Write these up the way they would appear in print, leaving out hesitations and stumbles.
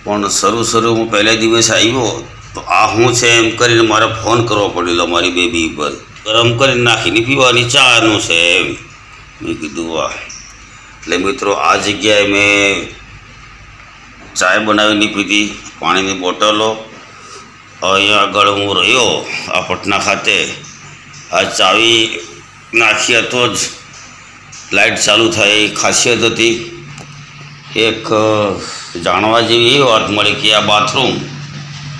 પણ શરૂ હું પહેલા દિવસ આવ્યો તો આ શું છે એમ કરીને મારે ફોન કરવો પડેલો મારી બેબી પર, ગરમ કરીને નાખીને પીવાની ચાનું છે એમ. મેં કીધું વાહ. એટલે મિત્રો આ જગ્યાએ મેં ચાય બનાવીને પીધી, પાણીની બોટલો. અહીંયા આગળ હું રહ્યો આ પટના ખાતે, આ ચાવી નાખી તો જ લાઇટ ચાલુ થાય ખાસિયત હતી. એક જાણવા જેવી એ વાત મળી કે આ બાથરૂમ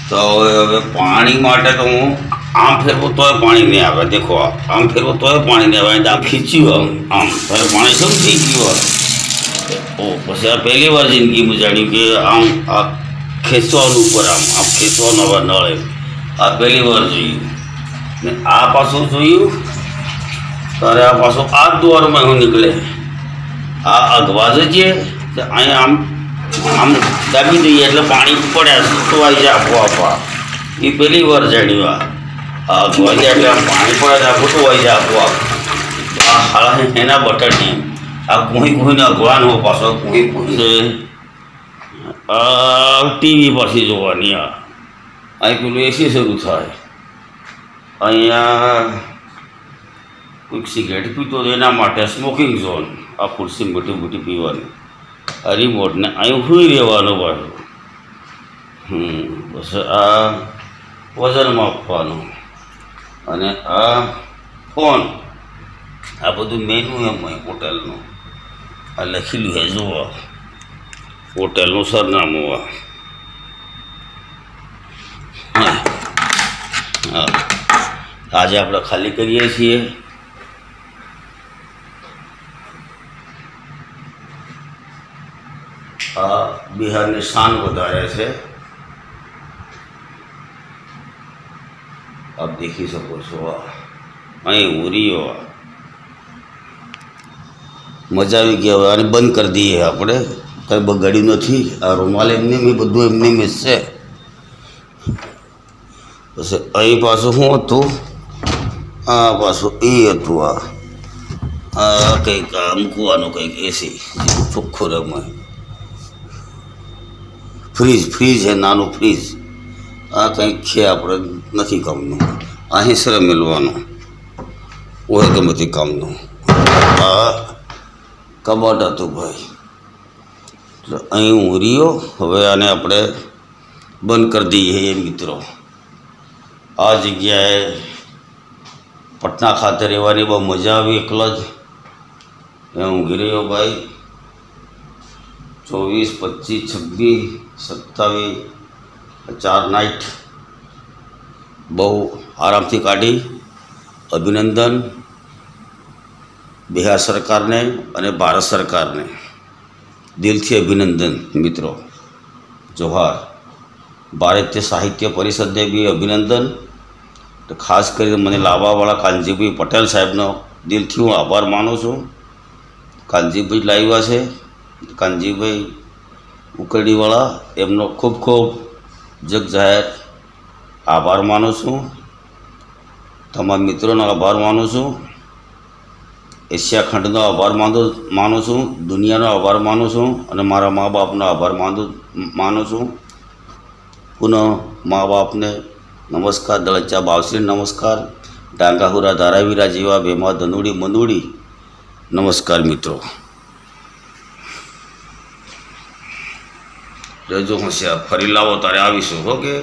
તો હવે પાણી માટે તો હું આમ ફેરવું તોય પાણી નહીં આવે. દેખો આમ ફેરવું તોય પાણી નહીં આવે, આમ ખીચ્યું આમ ત્યારે પાણી શું થઈ ગયું. ઓ પછી આ પહેલી વાર જિંદગીમાં જાણ્યું કે આમ આ ખેંચવાનું ઉપર આમ ખેંચવાનું હવે નળે, આ પહેલી વાર જોયું. ને આ પાછું જોયું ત્યારે આ પાછું આ દ્વારમાં હું નીકળે, આ અગવા જઈએ અહીંયા આમ દાબી દઈએ એટલે પાણી પડ્યા તો આવી જાય આપોઆપ. એ પહેલી વાર જાણ્યું આ અગવા જાય એટલે આમ પાણી પડે આપો તો આવી જાય આપોઆપ. આ હાલા એના બટન આ કુહીને અગવાનો પાછો કુહીને ટીવી પાછી જોવાની. અહીં પેલું એસી શરૂ થાય, અહીંયા કોઈક સિગરેટ પીતો તો એના માટે સ્મોકિંગ ઝોન, આ ખુરશી મીઠી મીઠી પીવાની, આ રિમોટને અહીં સુઈ રહેવાનું પાછું. બસ આ વજન માપવાનું અને આ ફોન, આ બધું મેનુ એમ હોય હોટલનું. આ લખેલું છે જુઓ, હોટલનું સરનામું. હા આજે આપણે ખાલી કરીએ છીએ. આ બિહારની શાન વધારે છે, આપ દેખી શકો છો. અહીં ઉરીઓ મજા આવી ગયા. હવે આને બંધ કરી દઈએ આપણે, કંઈ બગાડ્યું નથી. આ રૂમાલ એમને મેં બધું એમને મેં છે. પછી અહીં પાછું શું હતું, આ પાછું એ હતું, આ કંઈક મૂકવાનું કંઈક એસી ચોખ્ખું રમે. ફ્રીજ છે, નાનું ફ્રીજ. આ કંઈક છે આપણે નથી કામનું. અહીં સર મેળવાનું હોય ગમે તે કામનું. આ કબાટ હતું ભાઈ. એટલે અહીં હું રહ્યો. હવે આને આપણે બંધ કરી દઈએ મિત્રો. આ જગ્યાએ પટના ખાતે રહેવાની બહુ મજા આવી. એકલા જ ઊંઘી રહ્યો ભાઈ. 24, 25, 26, 27 4 નાઇટ બહુ આરામથી કાઢી. અભિનંદન બિહાર સરકારને અને ભારત સરકારને, દિલથી અભિનંદન મિત્રો. જોહાર. ભારતીય સાહિત્ય પરિષદને બી અભિનંદન. તો ખાસ કરીને મને લાવવાવાળા કાનજીભાઈ પટેલ સાહેબનો દિલથી હું આભાર માનું છું. કાનજીભાઈ લાવ્યા છે, કાનજીભાઈ ઉકરડીવાળા, એમનો ખૂબ ખૂબ જગ જાહેર આભાર માનું છું. તમામ મિત્રોનો આભાર માનું છું. એશિયા ખંડનો આભાર માનું છું. દુનિયાનો આભાર માનું છું. અને મારા મા બાપનો આભાર માનું છું. પુનઃ મા બાપને નમસ્કાર, દળચા બાવશ્રી નમસ્કાર, ડાંગાહુરા ધારાવીરા જેવા ભેમા ધનુડી મંદુડી નમસ્કાર મિત્રો. રહેજો હોશિયાર, ફરી લાવો તારે આવીશું. ઓકે.